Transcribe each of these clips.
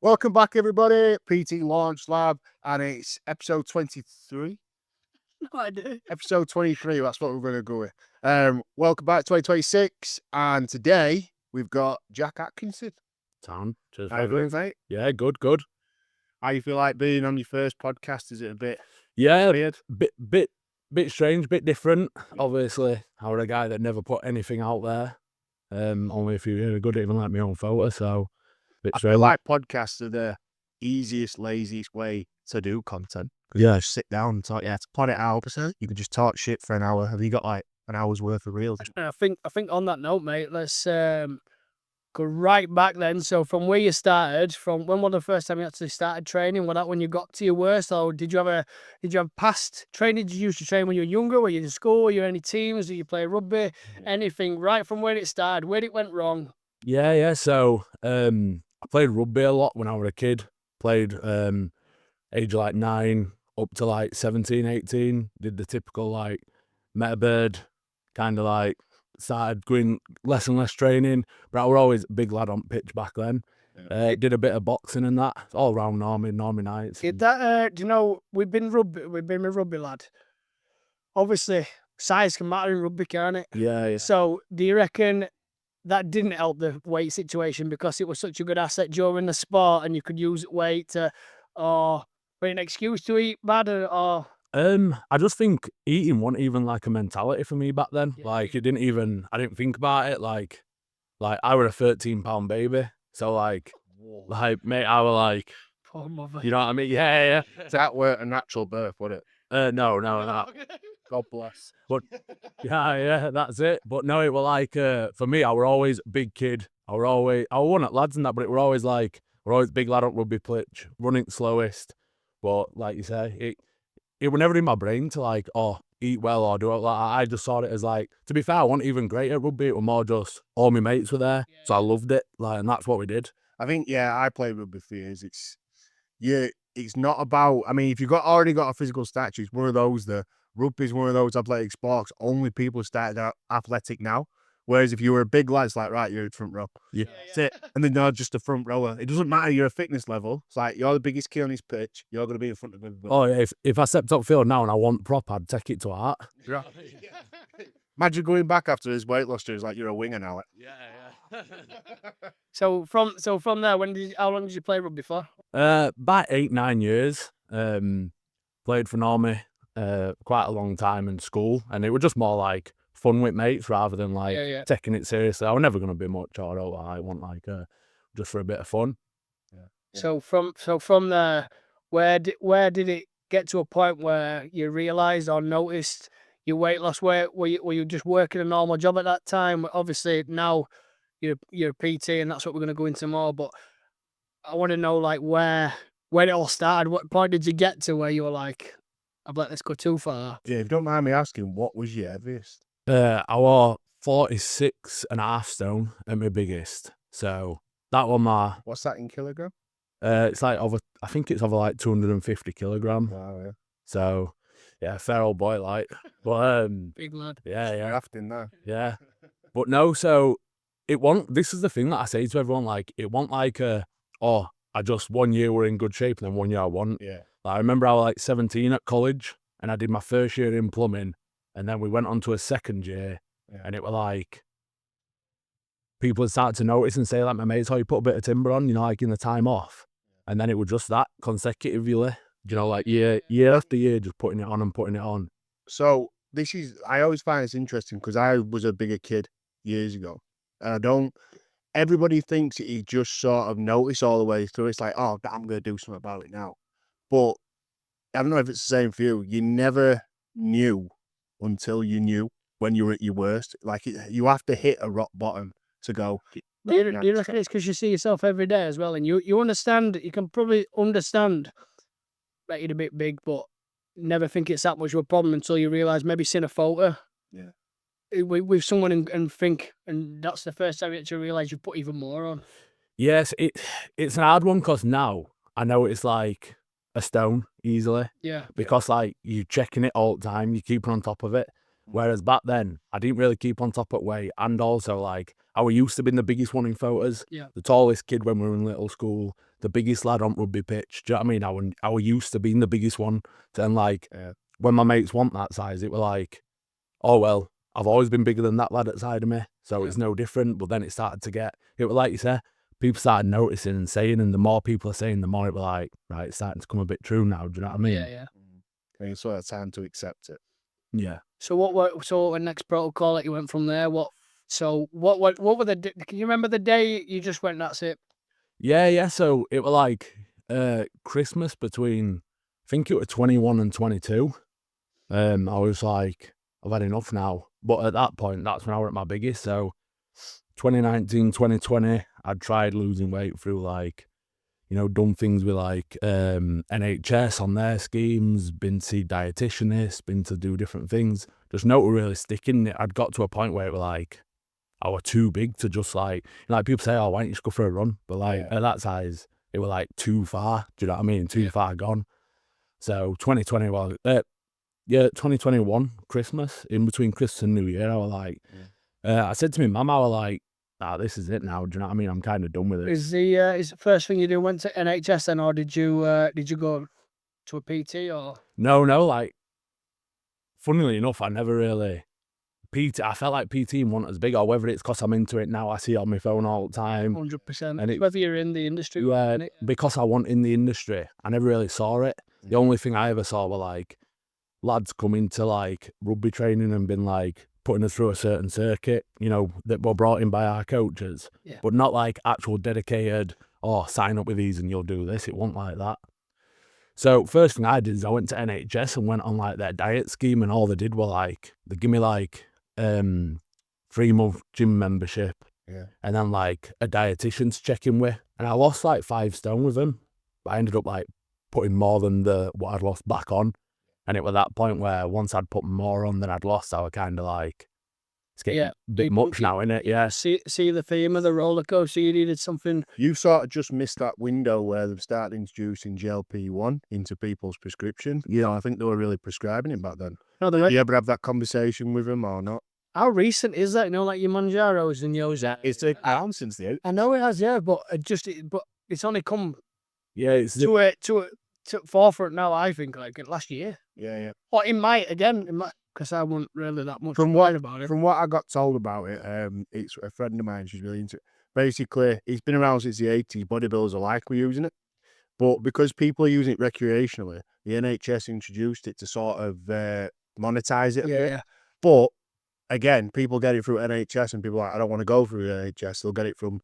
Welcome back, everybody. PT Launch Lab, and it's episode 23. No idea. Episode 23, that's what we're going to go with. Welcome back, 2026, and today we've got Jack Atkinson. Town. Cheers, How you doing, mate? Yeah, good, good. How you feel like being on your first podcast? Is it a bit Yeah, weird? bit strange, bit different. Obviously, I was a guy that never put anything out there. Only a few years ago, didn't even like my own photo, so bit I strange. feel like podcasts are the easiest, laziest way to do content. Yeah. You just sit down and talk. Yeah, to plot it out, you could just talk shit for an hour. Have you got like an hour's worth of reels? I think on that note, mate, let's go right back then. So from where you started, from when was the first time you actually started training? Was that when you got to your worst, or did you have past training? Did you used to train when you were younger? Were you in school? Were you in any teams? Did you play rugby? Anything? Right from where it started, where it went wrong? Yeah. So, I played rugby a lot when I was a kid. Played age of like 9 up to like 17, 18. Did the typical like meta bird, kind of like started going less and less training. But I was always a big lad on pitch back then. Did a bit of boxing and that. All around Normie nights. Did that? Do you know we've been a rugby lad. Obviously, size can matter in rugby, can't it? Yeah. So, do you reckon that didn't help the weight situation because it was such a good asset during the sport and you could use weight to, or for an excuse to eat bad, or I just think eating wasn't even like a mentality for me back then. Yeah. Like I didn't think about it. Like I was a 13-pound baby. So like mate, I was like, poor mother. you know what I mean? Yeah. That weren't a natural birth, would it? No. God bless. But yeah, that's it. But no, it was like for me, I were always a big kid. I was one at lads and that, but it were always like we're always big lad on rugby pitch, running slowest. But like you say, it was never in my brain to like, eat well or do it like I just saw it as like, to be fair, I wasn't even great at rugby. It was more just all my mates were there. So I loved it. Like, and that's what we did. I think, I played rugby for years. It's not about, I mean, if you've already got a physical stature, it's one of those, rugby's one of those athletic sports, only people started out athletic now. Whereas if you were a big lad, it's like, right, you're in front row. Yeah. That's it. And then you're just a front rower. It doesn't matter your fitness level. It's like, you're the biggest kid on his pitch. You're going to be in front of everybody. Oh yeah, if I stepped up field now and I want prop, I'd take it to heart. Yeah. Imagine going back after his weight loss, it's like you're a winger now. Yeah. So from there, how long did you play rugby for? About 8-9 years. Played for Normie quite a long time in school, and it was just more like fun with mates rather than like taking it seriously. I was never going to be much, or I want like just for a bit of fun. Yeah. So from there, where did it get to a point where you realised or noticed your weight loss? Were you just working a normal job at that time? Obviously now you're a PT, and that's what we're going to go into more. But I want to know like where it all started. What point did you get to where you were like, I've let this go too far? Yeah, if you don't mind me asking, what was your heaviest? I was 46.5 stone at my biggest. So that was my. What's that in kilogram? It's like I think it's over like 250 kilogram. Wow, yeah. So yeah, fair old boy, like. But Big lad. Yeah. Drafting there. Yeah. But no, so it won't. This is the thing that I say to everyone, like, it won't like I just 1 year were in good shape and then 1 year I wasn't. Yeah. Like, I remember I was like 17 at college and I did my first year in plumbing, and then we went on to a second year, and it was like people had started to notice and say like, my mates, you put a bit of timber on, like in the time off. And then it was just that consecutively, like year after year, just putting it on. So I always find this interesting because I was a bigger kid years ago. And everybody thinks that you just sort of notice all the way through. It's like, I'm going to do something about it now. But I don't know if it's the same for you. You never knew until you knew when you were at your worst. Like you have to hit a rock bottom to go. Do you reckon it's because you see yourself every day as well, and you understand, you can probably understand that you're a bit big, but never think it's that much of a problem until you realise, maybe seeing a photo with someone and think, and that's the first time you actually realise you've put even more on. Yes, it's an hard one because now I know it's like a stone easily. Yeah. Because like you're checking it all the time, you're keeping on top of it. Whereas back then, I didn't really keep on top of weight, and also like I was used to being the biggest one in photos, Yeah. the tallest kid when we were in little school, the biggest lad on rugby pitch. Do you know what I mean? I was used to being the biggest one. Then like when my mates want that size, it were like, oh well, I've always been bigger than that lad at side of me, so it's no different. But then it started to get, it was like you say, people started noticing and saying, and the more people are saying, the more it was like, right, it's starting to come a bit true now. Do you know what I mean? Yeah. And it's sort of time to accept it. Yeah. So what were next protocol that you went from there? What were the? Can you remember the day you just went? That's it. Yeah. So it was like Christmas between, I think it was 21 and 22. I was like, I've had enough now. But at that point, that's when I was at my biggest. So 2019, 2020, I'd tried losing weight through like, you know, done things with like NHS on their schemes, been to see dietitianists, been to do different things. Just not really sticking. I'd got to a point where it was like, I was too big to just like, like people say, oh, why don't you just go for a run? But like at that size, it was like too far. Do you know what I mean? Too far gone. So 2020 was, 2021 Christmas, in between Christmas and New Year, I was like, I said to my mum, I was like, this is it now. Do you know what I mean? I'm kind of done with it. Is the first thing you do went to NHS then, or did you go to a PT or? No, like, funnily enough, I never really I felt like PT wasn't as big, or whether it's because I'm into it now, I see it on my phone all the time. 100%. And Whether you're in the industry, innit? because I wasn't in the industry, I never really saw it. The only thing I ever saw were like lads coming to like rugby training and been like putting us through a certain circuit, you know, that were brought in by our coaches, but not like actual dedicated, oh, sign up with these and you'll do this. It wasn't like that. So first thing I did is I went to NHS and went on like their diet scheme, and all they did were like, they give me like 3-month gym membership, and then like a dietitian to check in with, and I lost like 5 stone with them, but I ended up like putting more than what I'd lost back on. And it was that point where once I'd put more on than I'd lost, I was kind of like, it's getting a bit much now, innit? Yeah. See the theme of the roller coaster. You needed something. You've sort of just missed that window where they've started introducing GLP-1 into people's prescription. You know, I think they were really prescribing it back then. No, Do you ever have that conversation with them or not? How recent is that? You know, like your Manjaros and yours. It's taken time since the. I know it has, but but it's only come it's to a forefront now. I think like last year. Yeah. Or it might again, because I wasn't really that much From worried about it. From what I got told about it, it's a friend of mine. She's really into it. Basically, it's been around since the 80s. Bodybuilders alike were using it, but because people are using it recreationally, the NHS introduced it to sort of monetize it. Yeah. But again, people get it through NHS, and people are like, I don't want to go through NHS. They'll get it from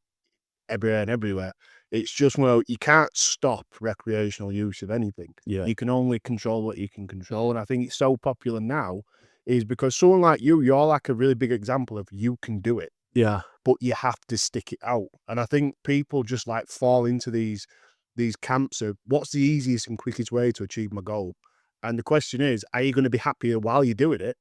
everywhere. It's just, well, you can't stop recreational use of anything. You can only control what you can control. And I think it's so popular now is because someone like you're like a really big example of you can do it. Yeah. But you have to stick it out. And I think people just like fall into these camps of what's the easiest and quickest way to achieve my goal. And the question is, are you going to be happier while you're doing it?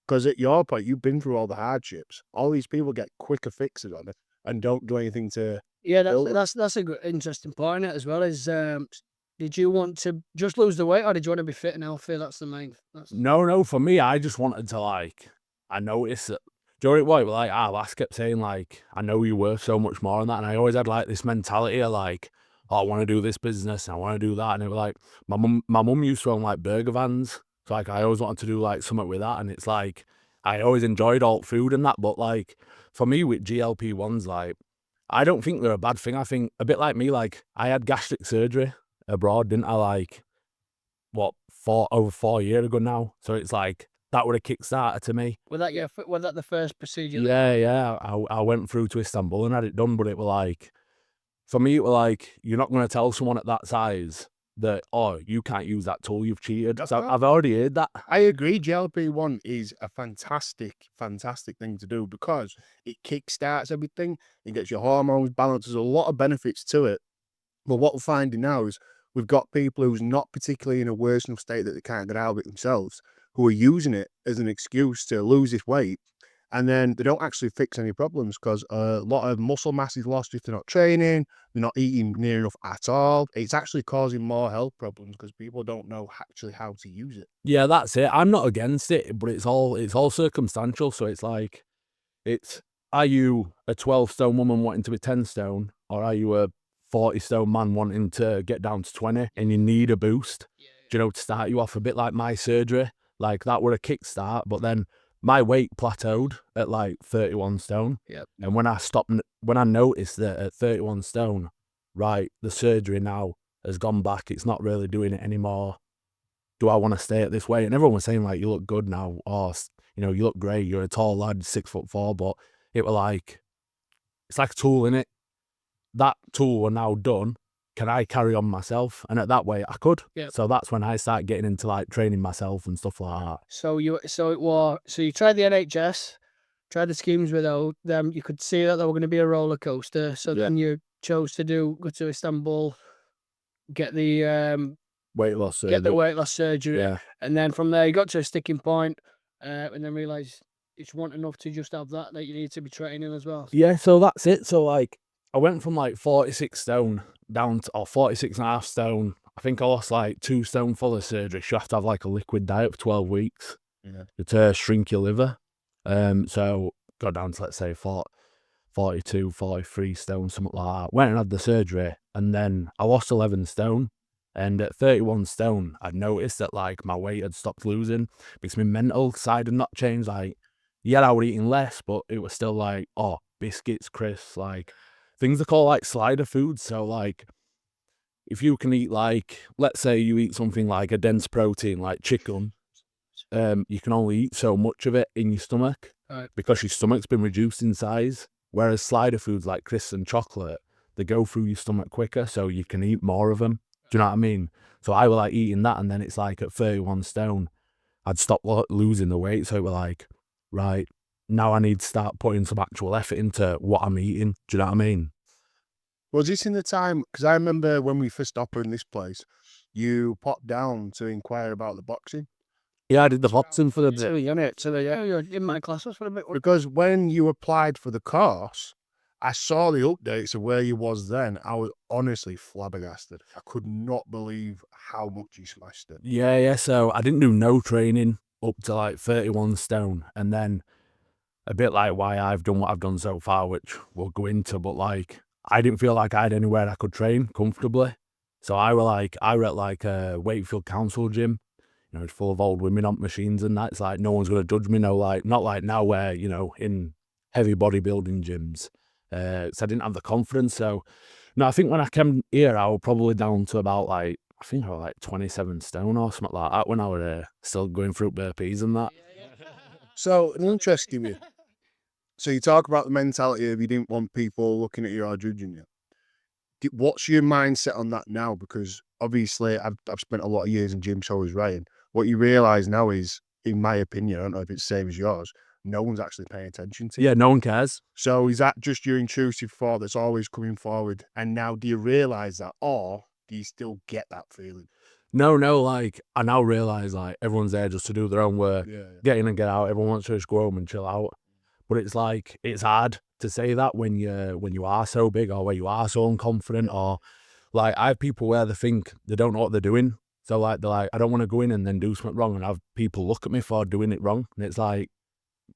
Because at your point, you've been through all the hardships. All these people get quicker fixes on it and don't do anything to. Yeah, that's a good, interesting point as well. Is did you want to just lose the weight, or did you want to be fit and healthy? That's the main. No. For me, I just wanted to like. I noticed that during what like lass kept saying like, I know you're worth so much more than that, and I always had like this mentality of like, oh, I want to do this business, and I want to do that, and it was like my mum used to own like burger vans, so like I always wanted to do like something with that, and it's like I always enjoyed alt food and that, but like for me with GLP-1s, like I don't think they're a bad thing. I think a bit like me, like I had gastric surgery abroad, didn't I? Like over 4 years ago now, so it's like that would have kickstarted to me. Was that the first procedure? Yeah. I went through to Istanbul and had it done, but it was like, for me, it was like, you're not going to tell someone at that size that, oh, you can't use that tool, you've cheated. So I've already heard that. I agree. GLP-1 is a fantastic thing to do because it kickstarts everything. It gets your hormones balanced. There's a lot of benefits to it. But what we're finding now is we've got people who's not particularly in a worse enough state that they can't get out of it themselves, who are using it as an excuse to lose this weight. And then they don't actually fix any problems because a lot of muscle mass is lost if they're not training, they're not eating near enough at all. It's actually causing more health problems because people don't know actually how to use it. Yeah, that's it. I'm not against it, but it's all circumstantial. So it's like, are you a 12 stone woman wanting to be 10 stone, or are you a 40 stone man wanting to get down to 20 and you need a boost, do you know, to start you off? A bit like my surgery, like that were a kickstart, but then my weight plateaued at like 31 stone. Yep. And when I noticed that at 31 stone, right, the surgery now has gone back, it's not really doing it anymore. Do I want to stay at this weight? And everyone was saying like, you look good now, or you know, you look great, you're a tall lad, 6'4", but it were like, it's like a tool, innit? That tool were now done. Can I carry on myself? And at that way, I could. Yep. So that's when I started getting into like training myself and stuff like that. So you tried the NHS, tried the schemes without them. You could see that they were going to be a roller coaster. So then you chose to go to Istanbul, get the Weight loss surgery. get the weight loss surgery, Yeah. and then from there you got to a sticking point, and then realised it's not enough to just have that you need to be training as well. Yeah, so that's it. So like, I went from like 46 stone down to, or 46.5 stone. I think I lost like 2 stone for the surgery. You have to have like a liquid diet for 12 weeks to shrink your liver. So got down to, let's say, 42, 43 stone, something like that. Went and had the surgery, and then I lost 11 stone. And at 31 stone, I noticed that like my weight had stopped losing because my mental side had not changed. Like, yeah, I was eating less, but it was still like, oh, biscuits, crisps, like things are called like slider foods. So like, if you can eat like, let's say you eat something like a dense protein like chicken, you can only eat so much of it in your stomach because your stomach's been reduced in size. Whereas slider foods like crisps and chocolate, they go through your stomach quicker, so you can eat more of them. Do you know what I mean? So I was like eating that, and then it's like at 31 stone, I'd stopped losing the weight. So it was like, right, now I need to start putting some actual effort into what I'm eating. Do you know what I mean? Was this in the time, because I remember when we first opened this place, you popped down to inquire about the boxing? Yeah, I did the boxing for the bit. You're in my classes for a bit. Because when you applied for the course, I saw the updates of where you was then. I was honestly flabbergasted. I could not believe how much you smashed it. Yeah. So I didn't do no training up to like 31 stone, and then a bit like why I've done what I've done so far, which we'll go into, but like, I didn't feel like I had anywhere I could train comfortably. So I were at like a Wakefield Council gym, you know, it's full of old women on machines and that. It's like, no one's going to judge me. No, like, not like now where, you know, in heavy bodybuilding gyms. So I didn't have the confidence. So, no, I think when I came here, I was probably down to about like, I think I was like 27 stone or something like that when I was still going through burpees and that. So, an interesting bit. So you talk about the mentality of you didn't want people looking at you or judging you. What's your mindset on that now? Because obviously I've spent a lot of years in gym, so is Ryan. What you realise now is, in my opinion, I don't know if it's the same as yours, no one's actually paying attention to you. Yeah, no one cares. So is that just your intrusive thought that's always coming forward? And now do you realise that, or do you still get that feeling? No, like, I now realise like everyone's there just to do their own work, get in and get out. Everyone wants to just go home and chill out. But it's like, it's hard to say that when you are so big, or when you are so unconfident, or like, I have people where they think they don't know what they're doing. So like, they're like, I don't want to go in and then do something wrong and have people look at me for doing it wrong. And it's like,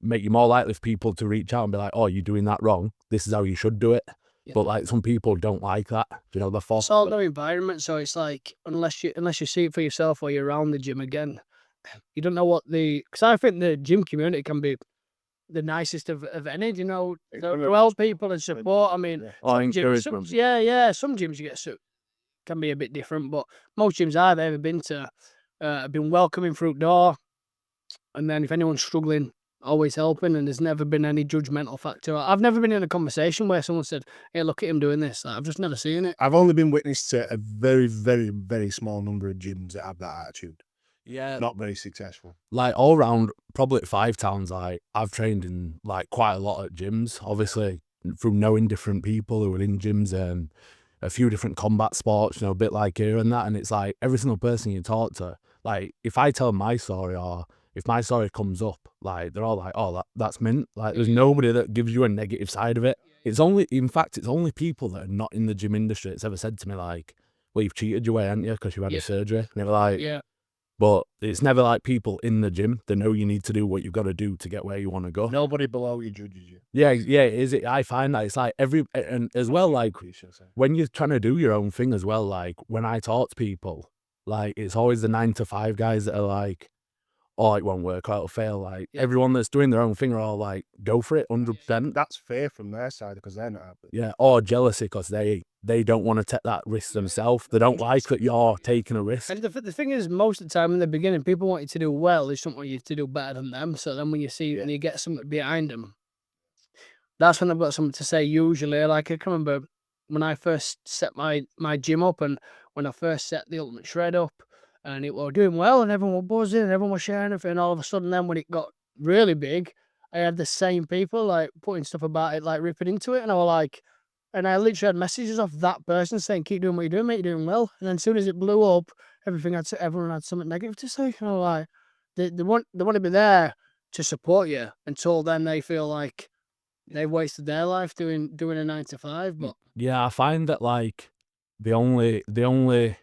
make you more likely for people to reach out and be like, oh, you're doing that wrong. This is how you should do it. Yeah. But like, some people don't like that. You know, they're forced. It's all their environment. So it's like, unless you see it for yourself or you're around the gym again, you don't know what because I think the gym community can be the nicest of any, you know, to help people and support. I mean, some gyms you get can be a bit different, but most gyms I've ever been to have been welcoming through the door, and then if anyone's struggling, always helping, and there's never been any judgmental factor. I've never been in a conversation where someone said, hey, look at him doing this. I've just never seen it. I've only been witness to a very, very, very small number of gyms that have that attitude. Yeah, not very successful. Like, all round, probably at 5 towns, like, I've trained in like quite a lot at gyms, obviously from knowing different people who are in gyms, and a few different combat sports, you know, a bit like here and that. And it's like, every single person you talk to, like, if I tell my story, or if my story comes up, like they're all like, oh, that's mint. Like there's nobody that gives you a negative side of it. It's only people that are not in the gym industry that's ever said to me like, well, you've cheated your way, haven't you, because you had a surgery. And they were like, Yeah. but it's never like people in the gym. They know you need to do what you've got to do to get where you want to go. Nobody below you judges you. Yeah, it is. I find that it's like and as well, like when you're trying to do your own thing as well, like when I talk to people, like it's always the 9 to 5 guys that are like, oh, it won't work, or it'll fail. Like everyone that's doing their own thing are all like, go for it, 100%. That's fair from their side because they're not happy. Yeah, or jealousy because they don't want to take that risk themselves. They don't like that you're taking a risk. And the thing is, most of the time in the beginning, people want you to do well. They don't want you to do better than them. So then when you see and you get something behind them, that's when they've got something to say usually. Like I can remember when I first set my gym up and when I first set the Ultimate Shred up and it was doing well and everyone was buzzing and everyone was sharing it, and all of a sudden then when it got really big, I had the same people like putting stuff about it, like ripping into it, and I was like, and I literally had messages off that person saying, keep doing what you're doing, mate, you're doing well. And then as soon as it blew up, everyone had something negative to say. And I was like, they want to be there to support you until then they feel like they've wasted their life doing a 9 to 5. But yeah, I find that like the only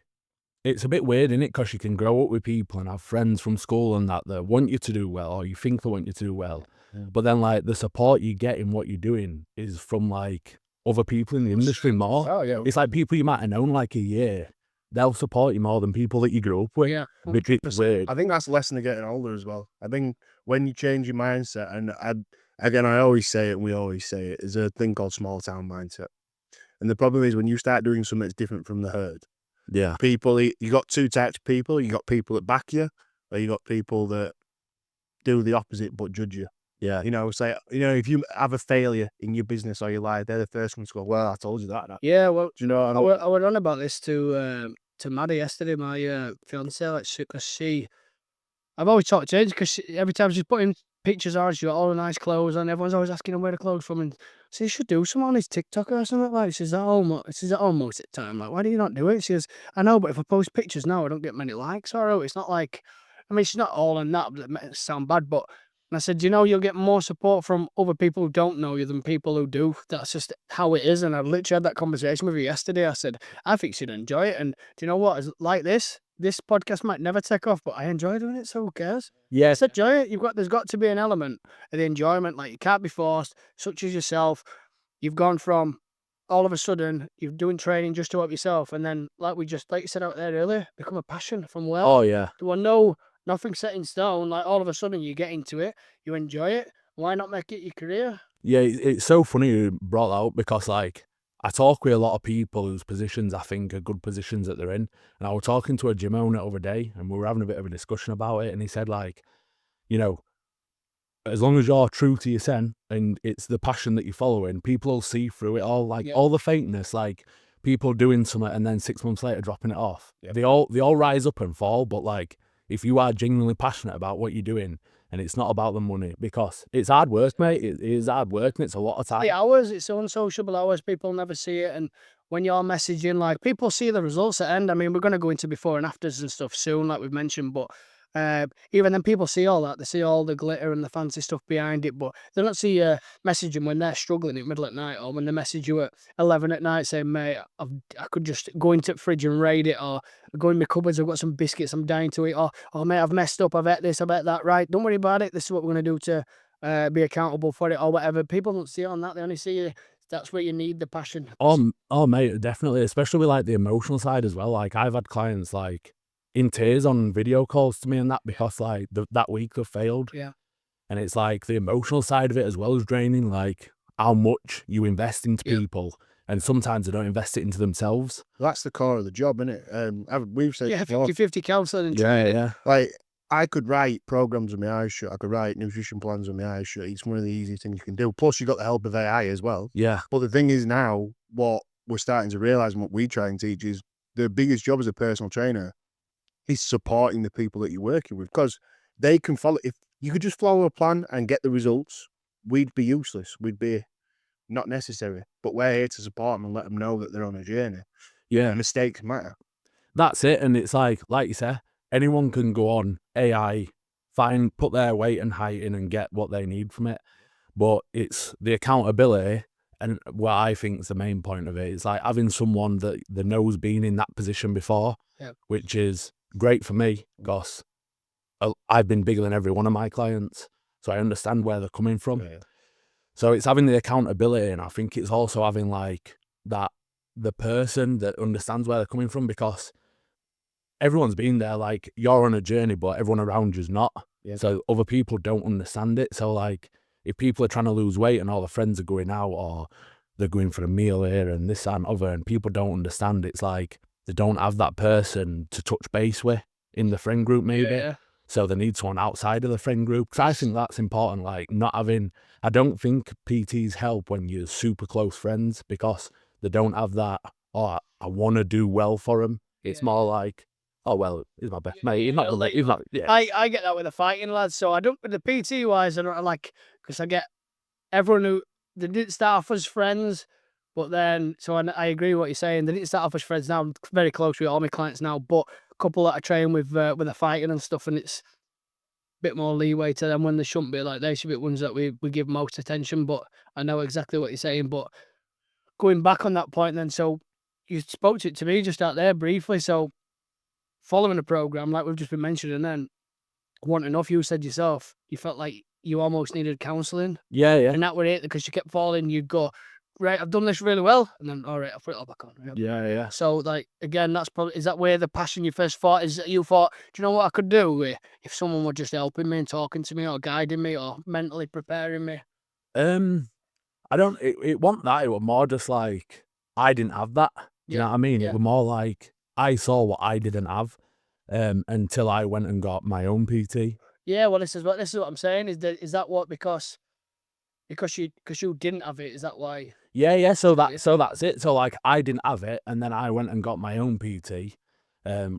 it's a bit weird, isn't it? Because you can grow up with people and have friends from school and that want you to do well, or you think they want you to do well. Yeah. But then like the support you get in what you're doing is from like other people in the industry more. Oh yeah. It's like people you might have known like a year. They'll support you more than people that you grew up with. Yeah. Which is weird. I think that's a lesson of getting older as well. I think when you change your mindset, and I always say it, and we always say it, is a thing called small town mindset. And the problem is when you start doing something that's different from the herd. Yeah. People, you got two types of people. You got people that back you, or you got people that do the opposite but judge you. Yeah. You know, say, you know, if you have a failure in your business or your life, they're the first ones to go, well, I told you that. Yeah, well, do you know I went on about this to Maddie yesterday, my fiance, like, because I've always talked to her because every time she's putting pictures on, she's got all the nice clothes on. Everyone's always asking her where the clothes from, and she should do some on his TikTok or something. Like, she's at home most of the time. Like, why do you not do it? She goes, I know, but if I post pictures now, I don't get many likes. Or it's not like, I mean, she's not all in that, but it makes it sound bad. But and I said, you know, you'll get more support from other people who don't know you than people who do. That's just how it is. And I literally had that conversation with her yesterday. I said, I think she'd enjoy it. And do you know what? It's like this podcast might never take off, but I enjoy doing it, so who cares? Yes. Enjoy it. There's got to be an element of the enjoyment. Like, you can't be forced, such as yourself. You've gone from all of a sudden you're doing training just to help yourself, and then like you said out there earlier, become a passion from well. Oh yeah. There were nothing set in stone. Like, all of a sudden you get into it, you enjoy it. Why not make it your career? Yeah, it's so funny you brought that up because like I talk with a lot of people whose positions I think are good positions that they're in. And I was talking to a gym owner the other day and we were having a bit of a discussion about it. And he said like, you know, as long as you're true to yourself and it's the passion that you're following, people will see through it all. Like all the fakeness, like people doing something and then 6 months later dropping it off. Yep. They all rise up and fall. But like, if you are genuinely passionate about what you're doing, and it's not about the money, because it's hard work, mate. It is hard work and it's a lot of time. The hours, it's unsociable hours. People never see it. And when you're messaging, like, people see the results at the end. I mean, we're going to go into before and afters and stuff soon, like we've mentioned. But even then, people see all that. They see all the glitter and the fancy stuff behind it. But they don't see messaging when they're struggling in the middle at night, or when they message you at 11 at night saying, mate, I could just go into the fridge and raid it, or go in my cupboards, I've got some biscuits I'm dying to eat, or oh, mate, I've messed up, I've ate this, I've ate that. Right, don't worry about it. This is what we're going to do to be accountable for it, or whatever. People don't see it on that. They only see you. That's where you need the passion. Oh, mate, definitely. Especially with like the emotional side as well. Like, I've had clients like in tears on video calls to me and that, because like that week have failed. Yeah. And it's like the emotional side of it as well as draining, like how much you invest into people, and sometimes they don't invest it into themselves. That's the core of the job, isn't it? We've said 50-50 counselling. Yeah. Like, I could write programs with my eyes shut. I could write nutrition plans with my eyes shut. It's one of the easiest things you can do. Plus, you got the help of AI as well. Yeah. But the thing is now, what we're starting to realise and what we try and teach is the biggest job as a personal trainer is supporting the people that you're working with, because they can follow. If you could just follow a plan and get the results, we'd be useless. We'd be not necessary. But we're here to support them and let them know that they're on a journey. Yeah. Mistakes matter. That's it. And it's like you said, anyone can go on AI put their weight and height in and get what they need from it. But it's the accountability, and what I think is the main point of it. It's like having someone that knows been in that position before, which is great for me because I've been bigger than every one of my clients, so I understand where they're coming from. Yeah. So it's having the accountability, and I think it's also having like that, the person that understands where they're coming from, because everyone's been there. Like, you're on a journey, but everyone around you's not. Yeah. So other people don't understand it. So like, if people are trying to lose weight and all their friends are going out, or they're going for a meal here and this and other, and people don't understand, it's like they don't have that person to touch base with in the friend group maybe. Yeah. So they need someone outside of the friend group. Because I think that's important. Like, not having, I don't think PTs help when you're super close friends, because they don't have that, oh, I want to do well for them. It's more like, oh, well, he's my best mate. He's not Yeah, gonna, he's not, yeah. I get that with the fighting lads. So I don't, with the PT wise, I don't like, because I get everyone who, they didn't start off as friends, but then, so I agree with what you're saying. They didn't start off as friends. Now I'm very close with all my clients now, but a couple that I train with the fighting and stuff, and it's a bit more leeway to them when they shouldn't be. Like, they should be ones that we give most attention. But I know exactly what you're saying. But going back on that point, then, so you spoke to me just out there briefly. So following the program, like we've just been mentioning, then want enough. You said yourself, you felt like you almost needed counselling. Yeah, yeah. And that would it, because you kept falling. You'd go, right, I've done this really well, and then, all right, I'll put it all back on. Right? Yeah, yeah. So, like, again, that's probably, is that where the passion you first thought, is that you thought, do you know what I could do if someone were just helping me and talking to me or guiding me or mentally preparing me? I don't, it wasn't that, it was more just like, I didn't have that. Do you know what I mean? It was more like, I saw what I didn't have, until I went and got my own PT. Yeah, well, this is what I'm saying. Is that what, because you didn't have it? Is that why? Yeah. So that's it. So like, I didn't have it, and then I went and got my own PT,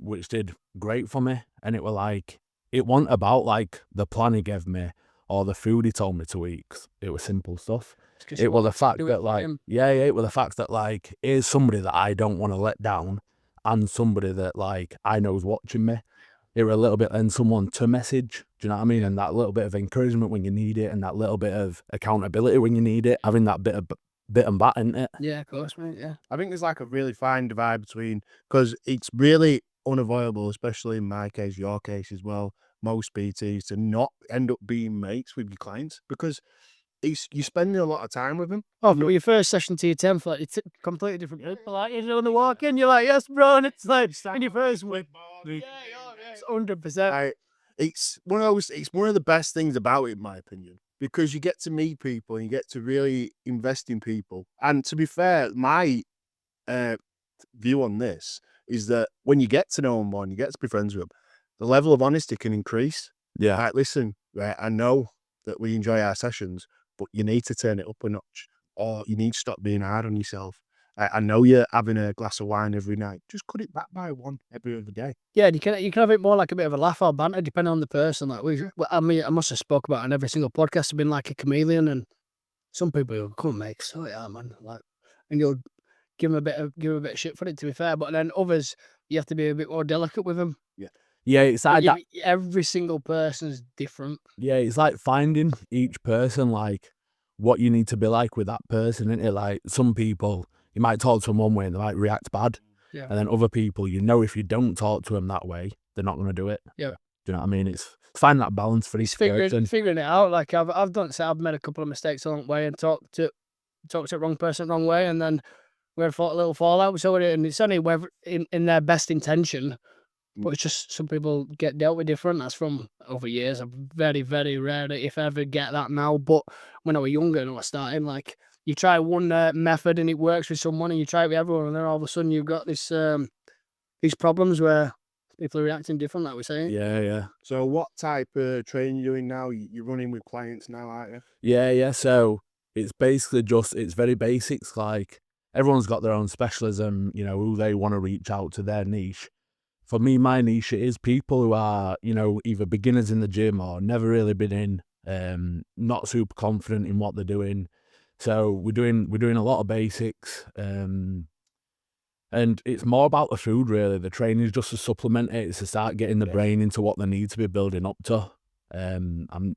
which did great for me. And it was like, it wasn't about like the plan he gave me or the food he told me to eat. 'Cause it was simple stuff. It was the fact that like, it was the fact that like, here's somebody that I don't want to let down, and somebody that like I know's watching me. It was a little bit, and someone to message, do you know what I mean? And that little bit of encouragement when you need it, and that little bit of accountability when you need it, having that bit and bat in it. Yeah, of course, mate. Yeah. I think there's like a really fine divide between, because it's really unavoidable, especially in my case, your case as well, most PTs, to not end up being mates with your clients, because you're spending a lot of time with them. Oh, but your first session to your 10th, like, it's completely different. Like, you're doing the walk in, you're like, yes, bro, and it's like, in your first week. Yeah, it's 100%. It's one of the best things about it, in my opinion, because you get to meet people and you get to really invest in people. And to be fair, my view on this is that when you get to know them more and you get to be friends with them, the level of honesty can increase. Yeah. Like, listen, right, I know that we enjoy our sessions, but you need to turn it up a notch, or you need to stop being hard on yourself. I know you're having a glass of wine every night. Just cut it back by one every other day. Yeah, you can have it more like a bit of a laugh or banter, depending on the person. Like, I mean, I must have spoke about it on every single podcast. I've been like a chameleon, and some people will come, mate, so yeah, man, like, and you'll give them a bit of shit for it, to be fair. But then others, you have to be a bit more delicate with them. Yeah, it's like that. Every single person's different. Yeah, it's like finding each person, like, what you need to be like with that person, isn't it? Like, some people, you might talk to them one way and they might react bad. Yeah. And then other people, you know, if you don't talk to them that way, they're not going to do it. Yeah. Do you know what I mean? It's finding that balance for each person. Figuring it out. Like, I've done, so I've made a couple of mistakes along the way and talked to the wrong person the wrong way, and then we had a little fallout. So, and it's only whether in their best intention, but it's just some people get dealt with different. That's from over years. I very, very rarely, if ever, get that now. But when I was younger and I was starting, like, you try one method and it works with someone, and you try it with everyone, and then all of a sudden you've got this these problems where people are reacting different, like we're saying. Yeah. So what type of training you're doing now? You're running with clients now, aren't you? Yeah. So it's basically just, it's very basics. Like, everyone's got their own specialism, you know, who they want to reach out to, their niche. For me, my niche is people who are, you know, either beginners in the gym or never really been in, not super confident in what they're doing. So we're doing a lot of basics, and it's more about the food, really. The training is just to supplement it. It's to start getting the brain into what they need to be building up to. I'm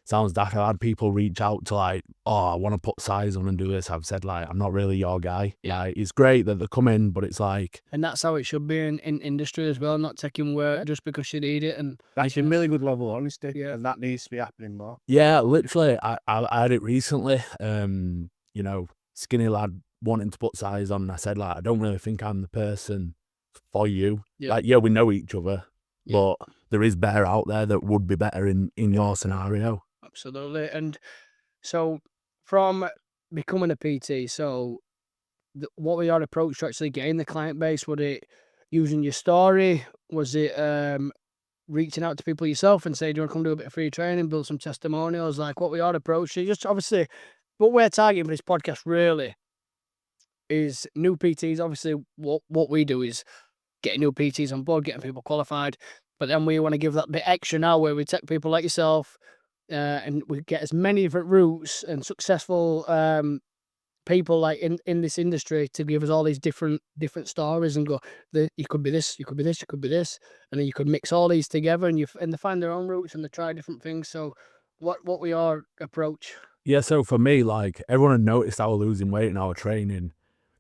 sounds daft. I've had people reach out to like, oh, I want to put size on and do this. I've said like, I'm not really your guy. Yeah. Like, it's great that they come in, but it's like, And that's how it should be in industry as well, not taking work just because you need it. And That's a really good level of honesty, Yeah. and that needs to be happening more. yeah, literally, I had it recently. You know, skinny lad wanting to put size on, and I said like, I don't really think I'm the person for you. Yeah. Like, yeah, we know each other, Yeah. but there is better out there that would be better in your scenario. Absolutely. And so from becoming a PT, so what were your approach to actually getting the client base? Was it using your story? Was it reaching out to people yourself and say, do you want to come do a bit of free training, build some testimonials? Like, what were your approach? So just obviously, what we're targeting for this podcast really is new PTs. Obviously, what we do is getting new PTs on board, getting people qualified. But then we want to give that bit extra now where we take people like yourself and we get as many different routes and successful people like in this industry to give us all these different stories and go, you could be this, you could be this, you could be this, and then you could mix all these together and they find their own routes and they try different things. So what were your approach? Yeah, so for me, like, everyone had noticed I was losing weight in our training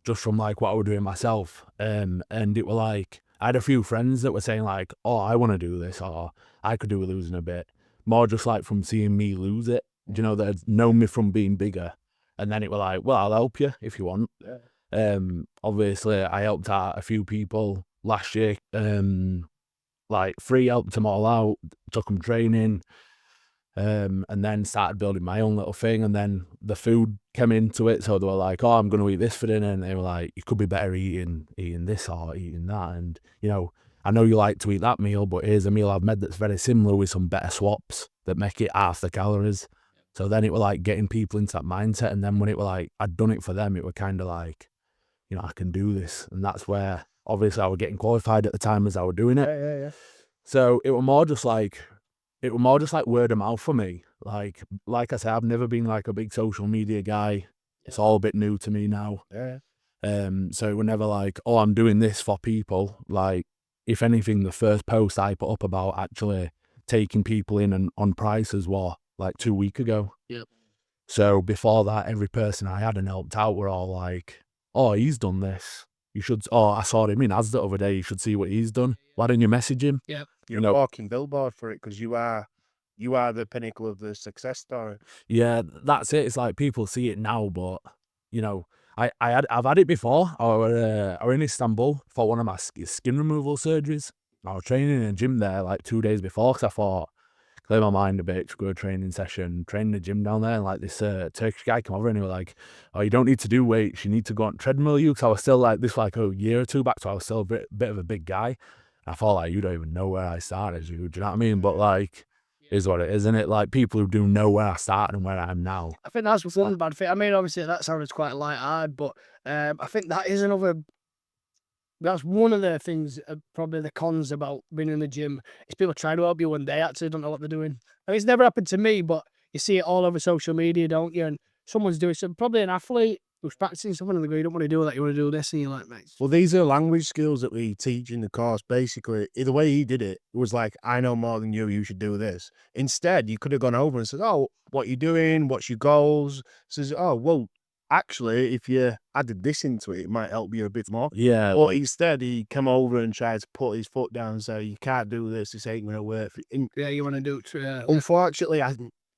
just from like what I was doing myself. And it were like, I had a few friends that were saying like, oh, I want to do this, or I could do with losing a bit. More just like from seeing me lose it. Do you know, they'd known me from being bigger. And then it were like, well, I'll help you if you want. Yeah. Obviously, I helped out a few people last year. Like, free helped them all out, took them training. And then started building my own little thing, and then the food came into it, so they were like, oh, I'm going to eat this for dinner, and they were like, you could be better eating this or eating that, and you know, I know you like to eat that meal, but here's a meal I've made that's very similar with some better swaps that make it half the calories. So then it were like getting people into that mindset, and then when it were like I'd done it for them, it were kind of like, you know, I can do this, and that's where obviously I was getting qualified at the time as I was doing it. Yeah. So it were more just like word of mouth for me. Like I said, I've never been like a big social media guy. It's all a bit new to me now. Yeah. So it were never like, oh, I'm doing this for people. Like, if anything, the first post I put up about actually taking people in and on prices was like 2 weeks ago. Yep. So before that, every person I had and helped out were all like, oh, he's done this. You should, oh, I saw him in Asda the other day. You should see what he's done. Why don't you message him? Yep. You're a walking billboard for it because you are the pinnacle of the success story. Yeah, that's it. It's like people see it now, but you know, I've had it before. I were in Istanbul for one of my skin removal surgeries. I was training in a gym there like 2 days before because I thought, clear my mind a bit, go to a training session, train in the gym down there, and like this Turkish guy came over and he was like, oh, you don't need to do weights, you need to go on treadmill. Because I was still like this, like a year or two back, so I was still a bit of a big guy. I thought like, you don't even know where I started, do you know what I mean? But like, is what it is, isn't it? Like, people who do know where I started and where I am now. I think that's one bad thing. I mean, obviously that sounded quite light-hearted, but I think that is that's one of the things, probably the cons about being in the gym, is people trying to help you when they actually don't know what they're doing. I mean, it's never happened to me, but you see it all over social media, don't you? And someone's doing something, probably an athlete who's practicing something, and they go, you don't want to do that, you want to do this, and you're like, mate. Well, these are language skills that we teach in the course. Basically, the way he did it was like, I know more than you, you should do this. Instead, you could have gone over and said, oh, what you doing? What's your goals? Says, oh, well, actually, if you added this into it, it might help you a bit more. Yeah. But instead, he come over and tried to put his foot down and say, you can't do this, this ain't going to work. Yeah, you want to do it. Unfortunately,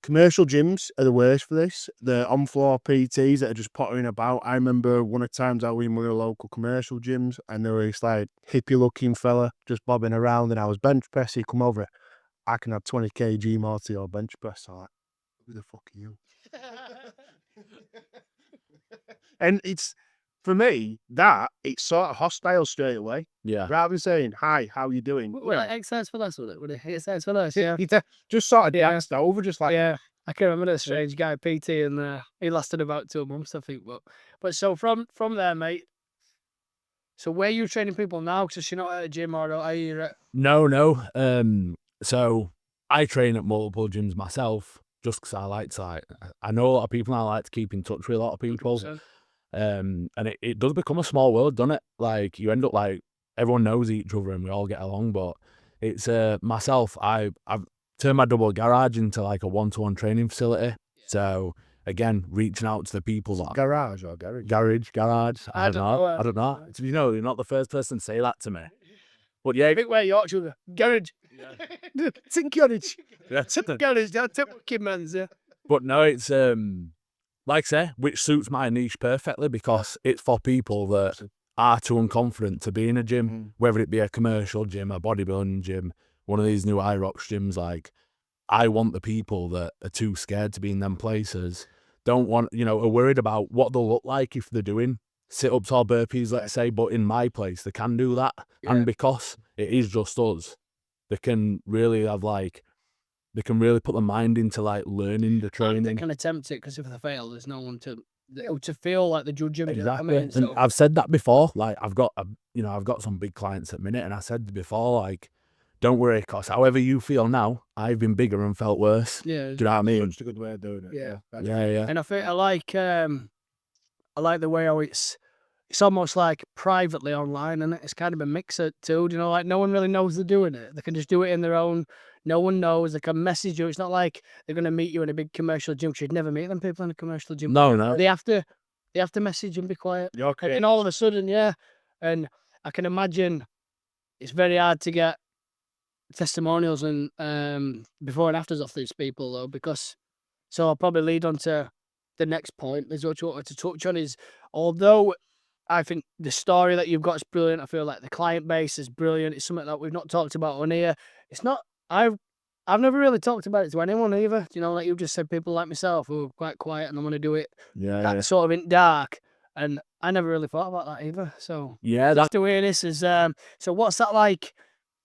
commercial gyms are the worst for this. The on-floor PTs that are just pottering about. I remember one of the times I was in one of the local commercial gyms and there was this like hippie-looking fella just bobbing around and I was bench pressing. He come over, I can add 20 kg more to your bench press. I'm like, who the fuck are you? And it's, for me, it's sort of hostile straight away. Yeah. Rather than saying, hi, how you doing? Well, exercise for us, would it? Exercise for us, yeah. He just sort of danced over, just like, Yeah, I can remember that strange guy, PT, and he lasted about 2 months, I think. But so from there, mate. So where are you training people now? Because you're not at a gym, or are you at... No. So I train at multiple gyms myself, just because I like to. I know a lot of people, and I like to keep in touch with a lot of people. 100%. And it does become a small world, doesn't it? Like, you end up like, everyone knows each other and we all get along, but it's myself, I've turned my double garage into like a one-to-one training facility. So again, reaching out to the people that Garage or garage? garage. I don't know. know. I don't know. You know, you're not the first person to say that to me. But yeah, Big way Yorkshire garage. It's in garage. that's it. Garage. That's it. Kid man's. Yeah. But no, it's like I say, which suits my niche perfectly because it's for people that are too unconfident to be in a gym, whether it be a commercial gym, a bodybuilding gym, one of these new IROX gyms. Like, I want the people that are too scared to be in them places, don't want, are worried about what they'll look like if they're doing sit-ups or burpees, let's say, but in my place, they can do that. Yeah. And because it is just us, they can really have they can really put their mind into like learning the training. They can attempt it because if they fail, there's no one to feel like the judge of it. Exactly. I mean, And I've said that before. Like I've got some big clients at the minute, and I said before, like, don't worry, cause however you feel now, I've been bigger and felt worse. yeah. Do you know what I mean? It's a good way of doing it. Yeah. Yeah. And I think I like the way how it's almost like privately online, and it's kind of a mixer too. Like no one really knows they're doing it. They can just do it in their own. No one knows. They can message you. It's not like they're going to meet you in a big commercial gym. You'd never meet them people in a commercial gym. No. They have to message and be quiet. And all of a sudden, yeah. And I can imagine it's very hard to get testimonials and before and afters off these people though, because so I'll probably lead on to the next point. Is what I wanted to touch on is, although I think the story that you've got is brilliant, I feel like the client base is brilliant. It's something that we've not talked about on here. It's not. I've never really talked about it to anyone either. Like you've just said, people like myself who are quite quiet and I want to do it sort of in dark. And I never really thought about that either. So Yeah, that's the way this is. So what's that like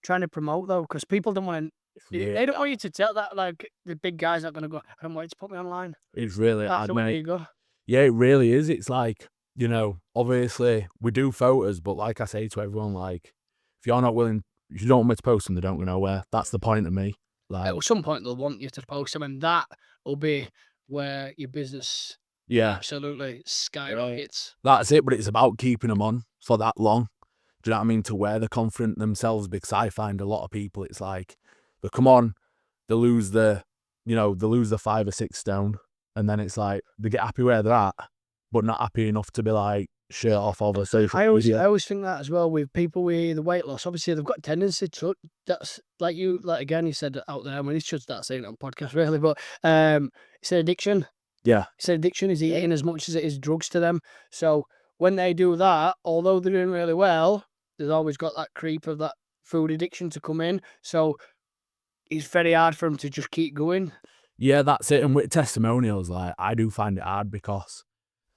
trying to promote though? Because people don't want to. They don't want you to tell that, like the big guys are going to go, I don't want you to put me online. It's really hard, Where mate. you go. Yeah, it really is. It's like, obviously we do photos, but like I say to everyone, like, if you're not willing, if you don't want me to post them, they don't go nowhere. That's the point of me. Like, At some point they'll want you to post them, and that will be where your business absolutely skyrockets. That's it. But it's about keeping them on for that long. Do you know what I mean? To where they're confident in themselves, because I find a lot of people, it's like they come on, they lose the 5 or 6 stone, and then it's like they get happy where they're at, but not happy enough to be like shirt off over social media. I always think that as well with people with the weight loss. Obviously, they've got a tendency to. That's like you said out there. I mean, you should start saying it on podcast really, but it's an addiction. Yeah, It's an addiction. Is eating as much as it is drugs to them. So when they do that, although they're doing really well, there's always got that creep of that food addiction to come in. So it's very hard for them to just keep going. Yeah, that's it. And with testimonials, like, I do find it hard because,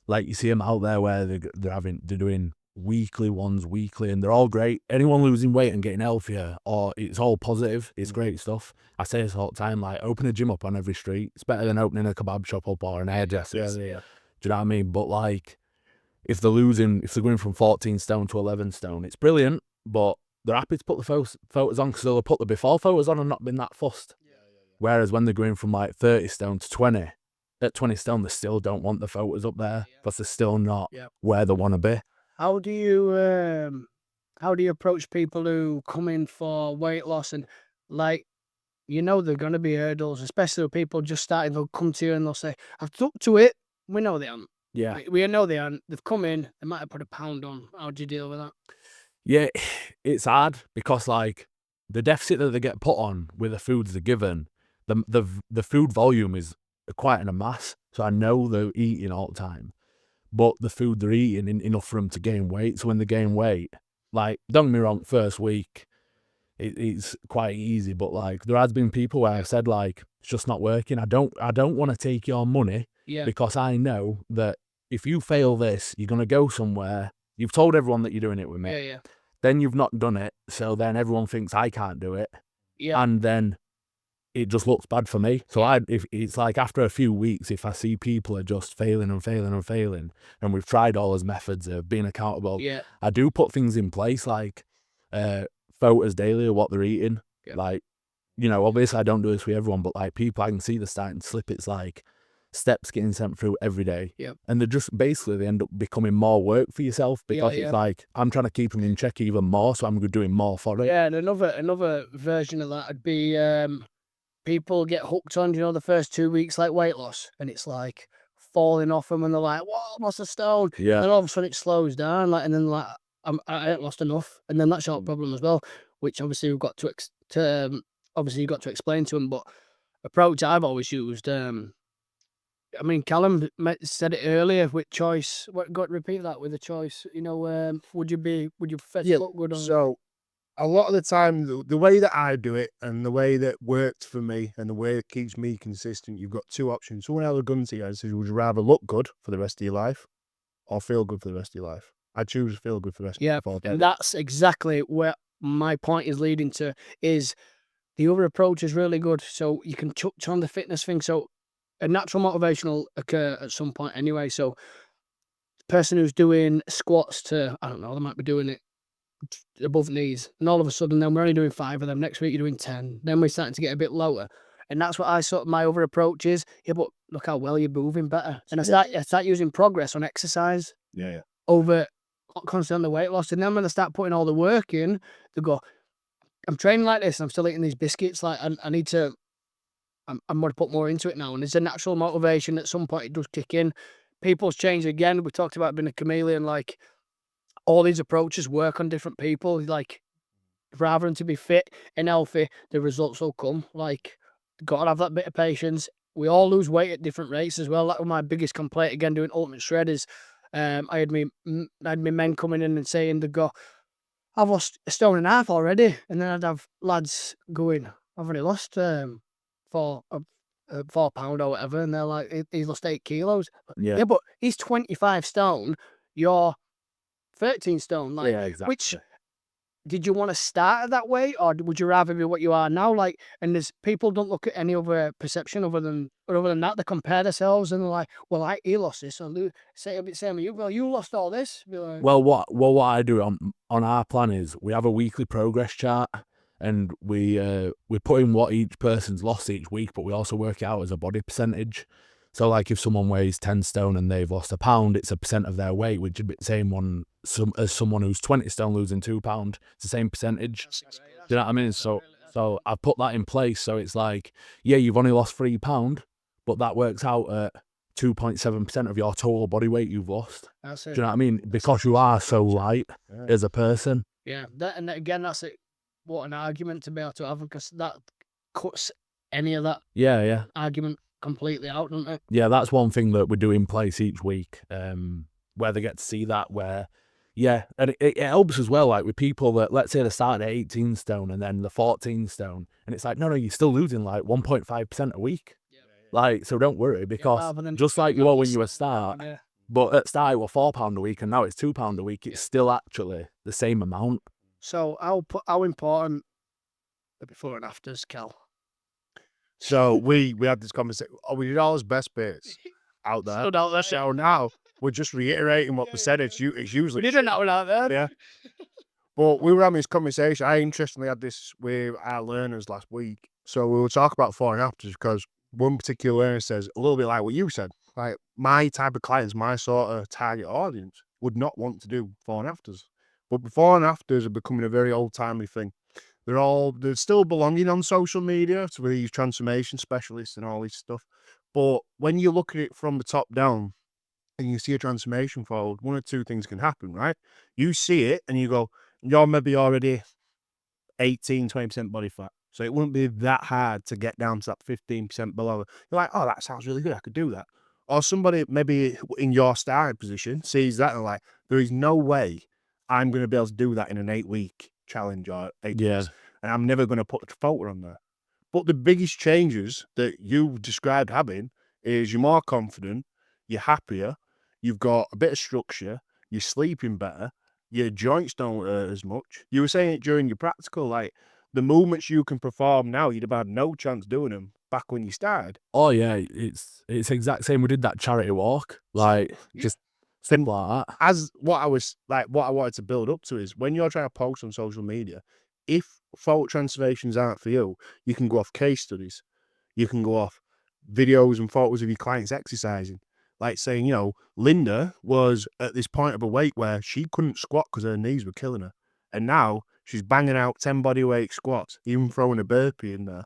like, you see them out there where they're doing weekly ones, and they're all great. Anyone losing weight and getting healthier, or it's all positive, it's great stuff. I say this all the time, like, open a gym up on every street. It's better than opening a kebab shop up or an hairdresser. Yeah. Do you know what I mean? But like, if they're going from 14 stone to 11 stone, it's brilliant, but they're happy to put the photos on because they'll put the before photos on and not been that fussed. Whereas when they're going from like 30 stone to 20, at 20 stone, they still don't want the photos up there because they're still not where they want to be. How do you approach people who come in for weight loss and like, they're going to be hurdles, especially with people just starting. They'll come to you and they'll say, I've stuck to it. We know they aren't. Yeah. We know they aren't. They've come in, they might have put a pound on. How do you deal with that? Yeah, it's hard because like the deficit that they get put on with the foods they're given, the food volume is quite in a mass. So I know they're eating all the time, but the food they're eating isn't enough for them to gain weight. So when they gain weight, like, don't get me wrong, first week, it's quite easy, but like there has been people where I've said like, it's just not working. I don't want to take your money because I know that if you fail this, you're going to go somewhere. You've told everyone that you're doing it with me. Yeah. Then you've not done it. So then everyone thinks I can't do it. Yeah. And then it just looks bad for me. So if it's like after a few weeks, if I see people are just failing, and we've tried all those methods of being accountable, I do put things in place like photos daily of what they're eating. Like, obviously I don't do this with everyone, but like people I can see they're starting to slip. It's like steps getting sent through every day. And they're just basically, they end up becoming more work for yourself because it's like, I'm trying to keep them in check even more, so I'm doing more for it. Yeah, and another version of that would be people get hooked on, the first 2 weeks like weight loss, and it's like falling off them, and they're like, "Whoa, I lost a stone." Yeah. And all of a sudden it slows down, like, and then like, I ain't lost enough, and then that's your problem as well, which obviously we've got obviously you've got to explain to them. But approach I've always used. I mean, Callum said it earlier with choice. Repeat that with a choice. Would you prefer to look good on? So a lot of the time, the way that I do it and the way that worked for me and the way it keeps me consistent, you've got two options. Someone held a gun to you and says, would you rather look good for the rest of your life or feel good for the rest of your life? I choose feel good for the rest of Yeah, my life. and that's exactly where my point is leading to. Is the other approach is really good. So you can touch on the fitness thing. So a natural motivation will occur at some point anyway. So the person who's doing squats to, I don't know, they might be doing it above knees, and all of a sudden then we're only doing 5 of them. Next week you're doing 10. Then we're starting to get a bit lower. And that's what my other approach is. Yeah, but look how well you're moving better. And I start using progress on exercise over constantly on the weight loss. And then when I start putting all the work in, they go, I'm training like this and I'm still eating these biscuits. Like, I need to, I'm going to put more into it now. And there's a natural motivation. At some point it does kick in. People's change again. We talked about being a chameleon. Like, all these approaches work on different people. Like, rather than to be fit and healthy, the results will come. Like, got to have that bit of patience. We all lose weight at different rates as well. That was my biggest complaint again doing Ultimate Shred is I had me men coming in and saying they go, I've lost 1.5 stone already. And then I'd have lads going, I've only lost 4 pound or whatever. And they're like, he's lost 8 kilos. Yeah, but he's 25 stone. You're 13 stone. Like, Yeah, exactly. Which, did you want to start that way, or would you rather be what you are now? Like, and there's people don't look at any other perception other than that. They compare themselves and they're like, "Well, he lost this." So say a bit same with you. Well, you lost all this. Be like, Well, what I do on our plan is we have a weekly progress chart, and we put in what each person's lost each week, but we also work it out as a body percentage. So, like, if someone weighs 10 stone and they've lost 1 pound, it's a percent of their weight, which would be the same as someone who's 20 stone losing 2 pound. It's the same percentage. Do you know what I mean? So I put that in place. So it's like, yeah, you've only lost 3 pound, but that works out at 2.7% of your total body weight you've lost. That's Do it. you know what I mean? Because you are so light as a person. Yeah, and again, that's it. What an argument to be able to have, because that cuts any of that Yeah. argument completely out, doesn't it? Yeah, that's one thing that we do in place each week, where they get to see that, and it helps as well, like with people that, let's say they're starting at 18 stone and then they're 14 stone, and it's like, no, you're still losing like 1.5% a week. Like, so don't worry, because just like you are when you were start, but at start it was £4 a week and now it's £2 a week, it's still actually the same amount. So how important the before and afters, Cal? So we had this conversation. We did all his best bits out there. Stood out there. So now we're just reiterating what we said. It's usually We didn't know that there. Yeah. But we were having this conversation. I interestingly had this with our learners last week. So we were talking about before and afters, because one particular learner says, a little bit like what you said, like, my type of clients, my sort of target audience would not want to do before and afters. But before and afters are becoming a very old-timey thing. They're still belonging on social media to these transformation specialists and all this stuff. But when you look at it from the top down and you see a transformation forward, one or two things can happen, right? You see it and you go, you're maybe already 18, 20% body fat. So it wouldn't be that hard to get down to that 15% below. You're like, oh, that sounds really good. I could do that. Or somebody maybe in your starting position sees that and like, there is no way I'm going to be able to do that in an 8-week challenge or 8 weeks. And I'm never going to put a photo on there. But the biggest changes that you described having is you're more confident, you're happier, you've got a bit of structure, you're sleeping better, your joints don't hurt as much. You were saying it during your practical, like, the movements you can perform now, you'd have had no chance doing them back when you started. Oh yeah, it's exact same. We did that charity walk, like, just simple like that. As what I wanted to build up to is, when you're trying to post on social media, if photo transformations aren't for you, you can go off case studies, you can go off videos and photos of your clients exercising. Like saying, Linda was at this point of her weight where she couldn't squat because her knees were killing her. And now she's banging out 10 bodyweight squats, even throwing a burpee in there.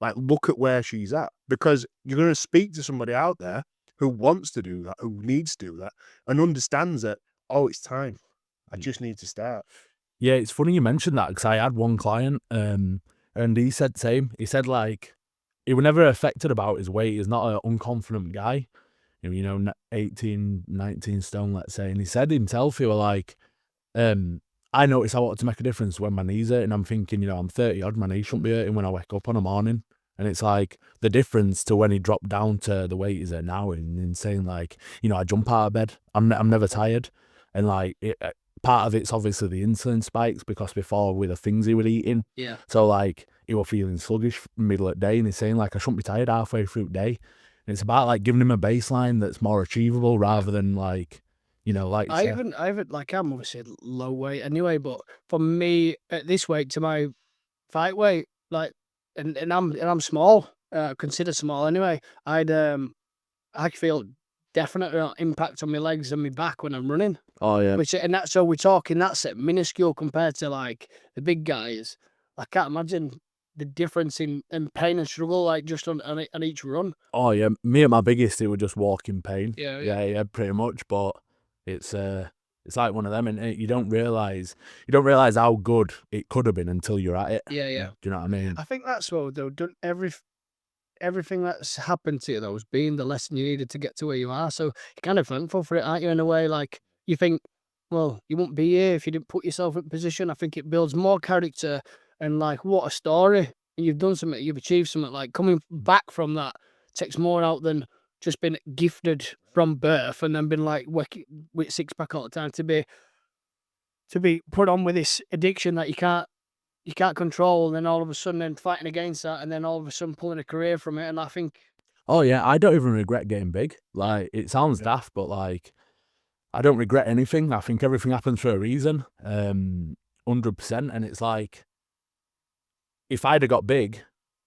Like, look at where she's at, because you're going to speak to somebody out there who wants to do that, who needs to do that, and understands that, oh, it's time. I just need to start. Yeah, it's funny you mentioned that, because I had one client, and he said same. He said, like, he was never affected about his weight. He's not an unconfident guy, 18, 19 stone, let's say. And he said himself, he was like, I notice I want to make a difference when my knees hurt, and I'm thinking, I'm 30 odd, my knees shouldn't be hurting when I wake up on a morning. And it's like the difference to when he dropped down to the weight he's at now, and saying, like, I jump out of bed, I'm never tired, and like part of it's obviously the insulin spikes, because before with the things he was eating, Yeah. so like he was feeling sluggish middle of the day, and he's saying, like, I shouldn't be tired halfway through the day. And it's about like giving him a baseline that's more achievable, rather than like, like you I say. even like, I'm obviously low weight anyway, but for me at this weight to my fight weight, like, and I'm small, considered small anyway. I feel definite impact on my legs and my back when I'm running. Oh yeah. And that's, so we're talking, that's it, minuscule compared to like the big guys. I can't imagine the difference in pain and struggle, like just on each run. Oh yeah, me at my biggest, it was just walking pain. Yeah. Yeah, pretty much. But it's like one of them, and you don't realize how good it could have been until you're at it. Yeah. Do you know what I mean? I think that's what though. Done everything that's happened to you though has been the lesson you needed to get to where you are. So you're kind of thankful for it, aren't you? In a way, like you think, well, you wouldn't be here if you didn't put yourself in position. I think it builds more character, and like, what a story! And you've done something, you've achieved something. Like, coming back from that takes more out than just being gifted from birth and then been like with six pack all the time, to be put on with this addiction that you can't control, and then all of a sudden then fighting against that, and then all of a sudden pulling a career from it. And I think, Oh yeah, I don't even regret getting big. Like, it sounds daft, but like, I don't regret anything. I think everything happens for a reason. 100%. And it's like, if I'd have got big,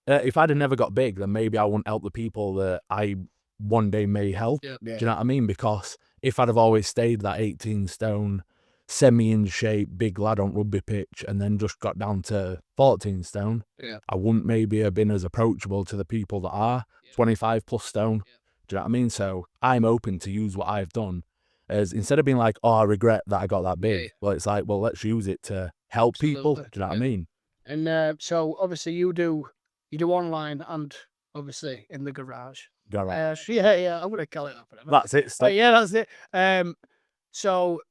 if I'd have never got big, then maybe I wouldn't help the people that I one day may help. Yeah. Do you know what I mean? Because if I'd have always stayed that 18 stone, semi in shape, big lad on rugby pitch, and then just got down to 14 stone, Yeah. I wouldn't maybe have been as approachable to the people that are 25 plus stone. Do you know what I mean? So I'm open to use what I've done, as instead of being like, oh, I regret that I got that big. Yeah. Well, it's like, well, let's use it to help people. Do Absolutely. you know what I mean? And so obviously you do online and obviously in the garage. Garage. Yeah, I'm gonna call it that forever. That's it. But yeah, that's it. So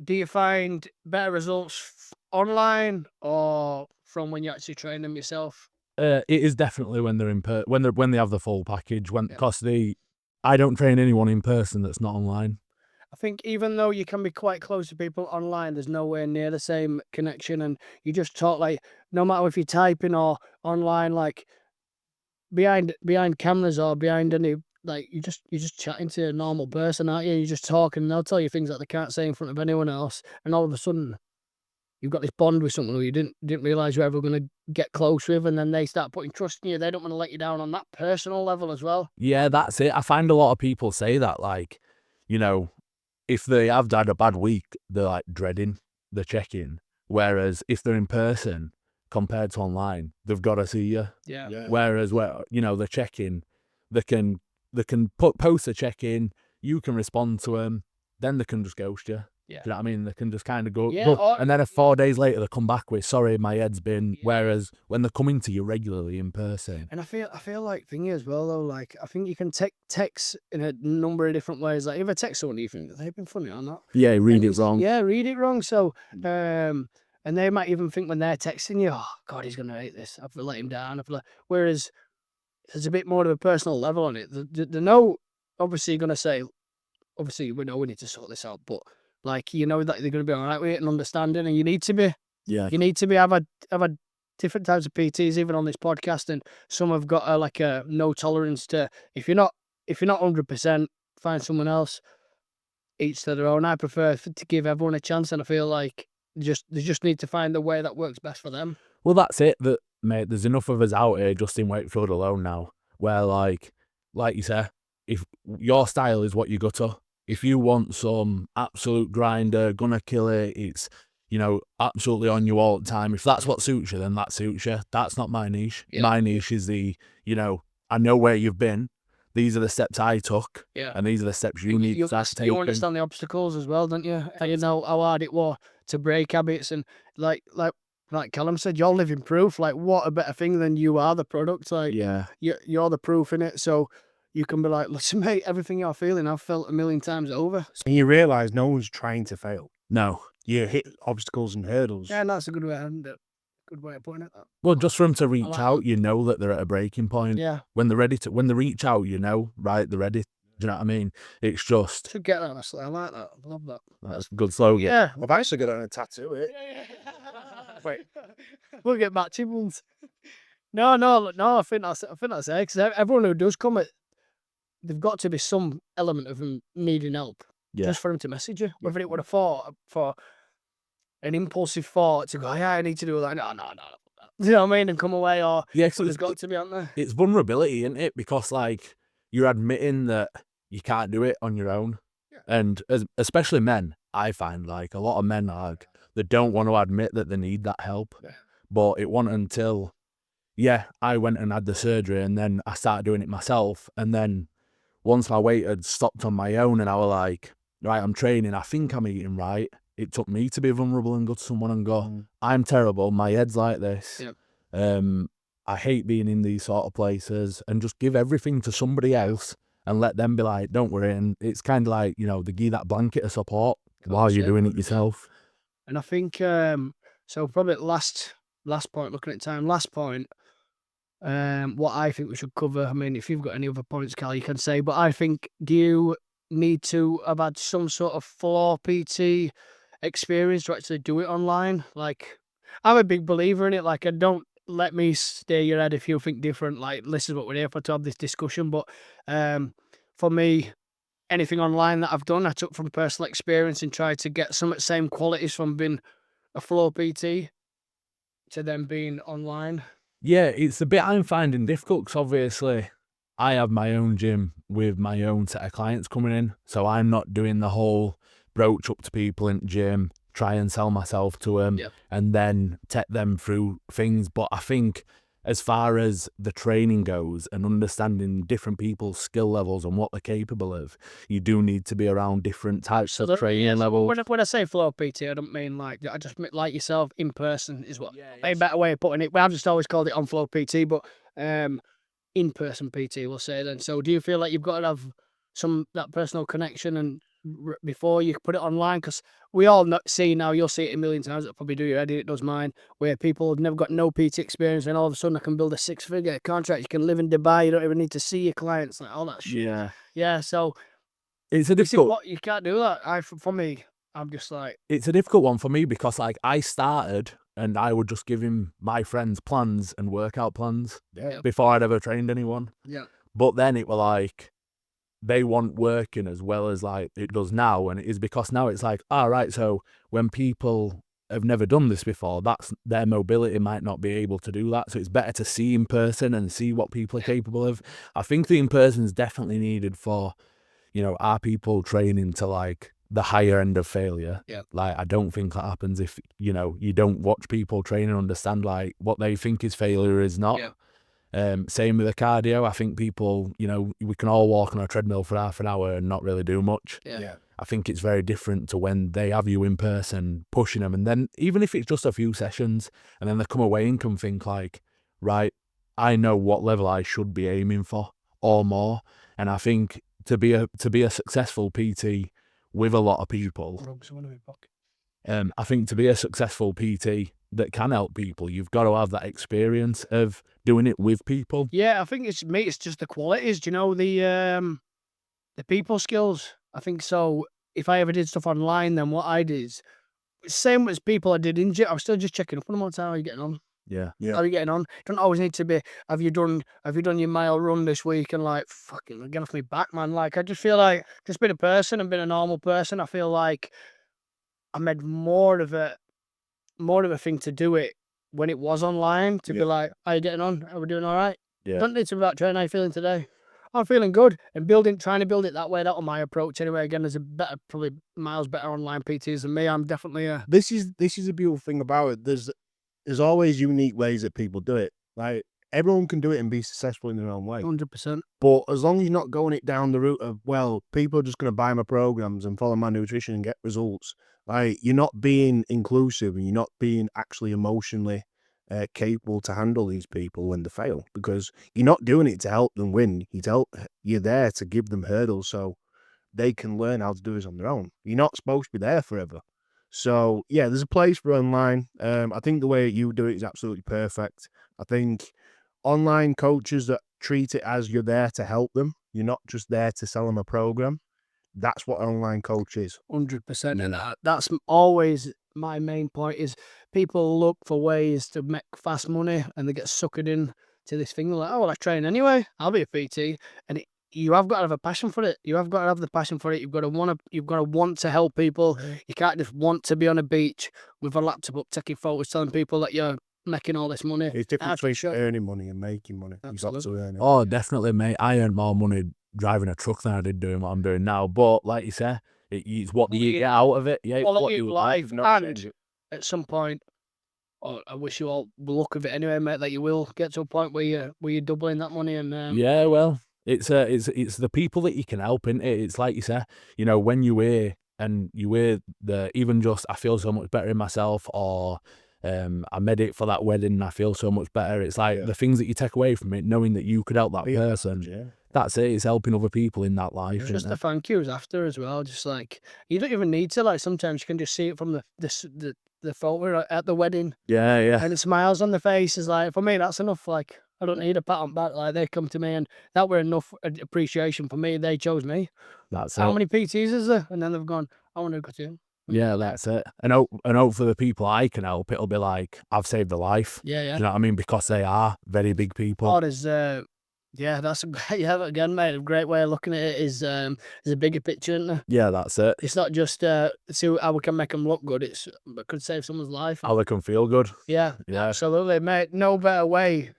do you find better results online or from when you actually train them yourself? It is definitely when they're when they have the full package. Yeah. Because I don't train anyone in person that's not online. I think even though you can be quite close to people online, there's nowhere near the same connection, and you just talk, like, no matter if you're typing or online, like behind cameras or behind any, like, you're just chatting to a normal person, aren't you? You're just talking, and they'll tell you things that they can't say in front of anyone else, and all of a sudden you've got this bond with someone who you didn't realize you're ever going to get close with, and then they start putting trust in you. They don't want to let you down on that personal level as well. Yeah, that's it. I find a lot of people say that, like, if they have had a bad week, they're like dreading the check-in. Whereas if they're in person compared to online, they've got to see you. Yeah. Whereas the check-in, they can post a check-in, you can respond to them, then they can just ghost you. Yeah. Do you know what I mean? They can just kind of go, Yeah, or- and then 4 days later they come back with, sorry, my head's been. Whereas when they're coming to you regularly in person, And I feel like thingy as well though, like, I think you can text in a number of different ways. Like, if I text someone, you think they've been funny or not. yeah, read And it it's- wrong. Yeah, read it wrong. So, and they might even think when they're texting you, oh God, he's gonna hate this. I've let him down. Whereas there's a bit more of a personal level on it. The no, obviously you're gonna say, obviously we know we need to sort this out, but like, that they're gonna be all right with it and understanding, and you need to be. Yeah. You need to be. I've had different types of PTs even on this podcast, and some have got a no tolerance to, if you're not 100%, find someone else. Each to their own. I prefer to give everyone a chance, and I feel like they just need to find the way that works best for them. Well, that's it. That, mate, there's enough of us out here just in Wakefield alone now, where like you say, if your style is what you go to, if you want some absolute grinder, gonna kill it, it's absolutely on you all the time. If that's what suits you, then that suits you. That's not my niche. Yeah. My niche is I know where you've been. These are the steps I took, Yeah. and these are the steps you need to start taking. You understand the obstacles as well, don't you? And you know how hard it was to break habits, and like Callum said, you're living proof. Like, what a better thing than you are the product. Like, Yeah. you're the proof in it. So you can be like, listen, mate, everything you're feeling, I've felt a million times over. And you realise no one's trying to fail. No. You hit obstacles and hurdles. Yeah, and that's a good way. Good way of putting it. Well, just for them to reach like out, you know that they're at a breaking point. Yeah, When they're ready when they reach out, right, they're ready. Do you know what I mean? It's just should get that. Honestly, I like that. I love that. that's a good slogan. Yeah. I've actually got on a tattoo it. Wait, we'll get matching ones. No. I think that's it. Because everyone who does come, they've got to be some element of them needing help. Yeah. Just for them to message you, whether it would have thought for an impulsive thought to go, yeah, I need to do that. No. You know what I mean? And come away, or Yeah, so there's got to be on there. It's vulnerability, isn't it? Because you're admitting that you can't do it on your own. Yeah. And especially men, I find a lot of men they don't want to admit that they need that help. Yeah. But it wasn't until I went and had the surgery, and then I started doing it myself. And then once my weight had stopped on my own, and I was like, right, I'm training, I think I'm eating right. It took me to be vulnerable and go to someone and go, I'm terrible, my head's like this. Yep. I hate being in these sort of places, and just give everything to somebody else and let them be like, don't worry. And it's kind of like, they give that blanket of support while you're doing it yourself. And I think, so probably last point, looking at time, what I think we should cover, I mean, if you've got any other points, Cal, you can say, but I think, do you need to have had some sort of floor PT experience to actually do it online? Like, I'm a big believer in it. Like, and don't let me steer your head if you think different. Like, this is what we're here for, to have this discussion. But for me, anything online that I've done, I took from personal experience and tried to get some of the same qualities from being a floor PT to them being online. Yeah, it's the bit I'm finding difficult, because obviously I have my own gym with my own set of clients coming in, so I'm not doing the whole broach up to people in the gym, try and sell myself to them, and then take them through things. But I think as far as the training goes and understanding different people's skill levels and what they're capable of, you do need to be around different types of training levels. When I say floor PT, I don't mean I just mean like yourself in person is what a better way of putting it. But I've just always called it on floor PT, but in-person PT, we'll say then. So do you feel like you've got to have that personal connection and before you put it online? Because we all see now, you'll see it a million times, it'll probably do your head in, it does mine, where people have never got no PT experience, and all of a sudden I can build a 6-figure contract, you can live in Dubai, you don't even need to see your clients, like all that shit. Yeah, so it's a difficult, you can't do that. For me, I'm just like, it's a difficult one for me, because I started and I would just give him my friends' plans and workout plans before I'd ever trained anyone. Yeah. But then it were like, they want working as well as it does now. And it is because now it's like, all right, so when people have never done this before, that's their mobility might not be able to do that. So it's better to see in person and see what people are capable of. I think the in-person is definitely needed for, our people training to the higher end of failure. Yeah. I don't think that happens if, you don't watch people train and understand what they think is failure is not. Yeah. Same with the cardio. I think people, we can all walk on a treadmill for half an hour and not really do much. Yeah. I think it's very different to when they have you in person pushing them. And then even if it's just a few sessions and then they come away and can think right, I know what level I should be aiming for or more. And I think to be a successful PT with a lot of people, I think to be a successful PT that can help people, you've got to have that experience of doing it with people. Yeah, I think it's just the qualities, the people skills. I think so. If I ever did stuff online, then what I did is same as people I did in gym. I was still just checking up on them all the time. How are you getting on? Yeah. How are you getting on? Don't always need to be. Have you done your mile run this week? And fucking get off my back, man. I just feel like just being a person and being a normal person. I feel like I made more of a thing to do it when it was online, to be like, how you getting on? Are we doing all right? Yeah. Don't need to be about training. How you feeling today? I'm feeling good. And trying to build it that way, that was my approach anyway. Again, there's probably miles better online PTs than me. I'm definitely This is a beautiful thing about it. There's always unique ways that people do it. Like, everyone can do it and be successful in their own way. 100%. But as long as you're not going it down the route of, well, people are just going to buy my programs and follow my nutrition and get results. Like, you're not being inclusive and you're not being actually emotionally capable to handle these people when they fail, because you're not doing it to help them win. You're there to give them hurdles so they can learn how to do this on their own. You're not supposed to be there forever. So yeah, there's a place for online. I think the way you do it is absolutely perfect. I think online coaches that treat it as you're there to help them, you're not just there to sell them a program. That's what an online coach is. 100%. And that's always my main point is people look for ways to make fast money and they get suckered in to this thing. They're like, oh, well, I train anyway. I'll be a PT. And you have got to have a passion for it. You have got to have the passion for it. You've got to want to help people. You can't just want to be on a beach with a laptop up taking photos telling people that you're making all this money. It's different between earning money and making money. You've got to earn it. Oh, definitely, mate. I earn more money driving a truck than I did doing what I'm doing now. But like you say, it's what do you get out of it? Yeah, Quality what of you life, not and change it. at some point, I wish you all the luck of it anyway, mate, that you will get to a point where you're doubling that money and yeah, well, it's the people that you can help, innit? It's like you say, you know, when you hear the even just I feel so much better in myself, or I made it for that wedding and I feel so much better. It's like the things that you take away from it, knowing that you could help that person. Yeah. That's it. It's helping other people in that life. just the thank yous after as well. Just like you don't even need to, like, sometimes you can just see it from the photo at the wedding. Yeah, yeah. And the smiles on the face is like, for me, that's enough. Like, I don't need a pat on back. Like, they come to me and that were enough appreciation for me. They chose me. That's How it. many PTs is there? And then they've gone, I want to go to you. Yeah, that's it. And hope for the people I can help, it'll be like I've saved a life. Yeah, yeah. Do you know what I mean? Because they are very big people. Oh, there's yeah, that's a great, yeah, again, mate, a great way of looking at it is there's a bigger picture, isn't there? Yeah, that's it. It's not just see how we can make them look good. It could save someone's life. How they can feel good. Yeah, Yeah. absolutely, mate. No better way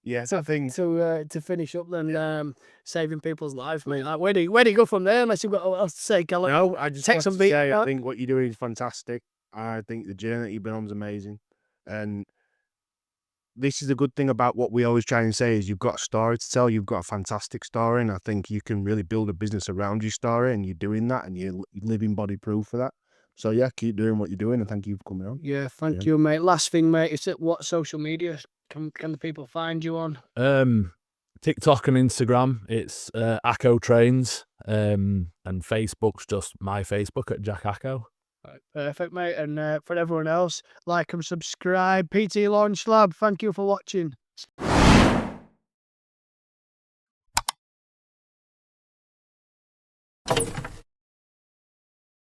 Yes, I think to finish up than saving people's lives, mate. Like, where do you go from there? Unless you've got what else to say, Callum. no. I just Take want some to beat. say, I think what you're doing is fantastic. I think the journey that you've been on is amazing, and this is the good thing about what we always try and say is you've got a story to tell. You've got a fantastic story, and I think you can really build a business around your story, and you're doing that, and you're living body proof for that. So yeah, keep doing what you're doing, and thank you for coming on. Yeah, thank you, mate. Last thing, mate, is it what social media can the people find you on? TikTok and Instagram, it's Acco Trains, and Facebook's just my Facebook at Jack Acco. Right, perfect, mate. And for everyone else, like and subscribe. PT Launch Lab, thank you for watching.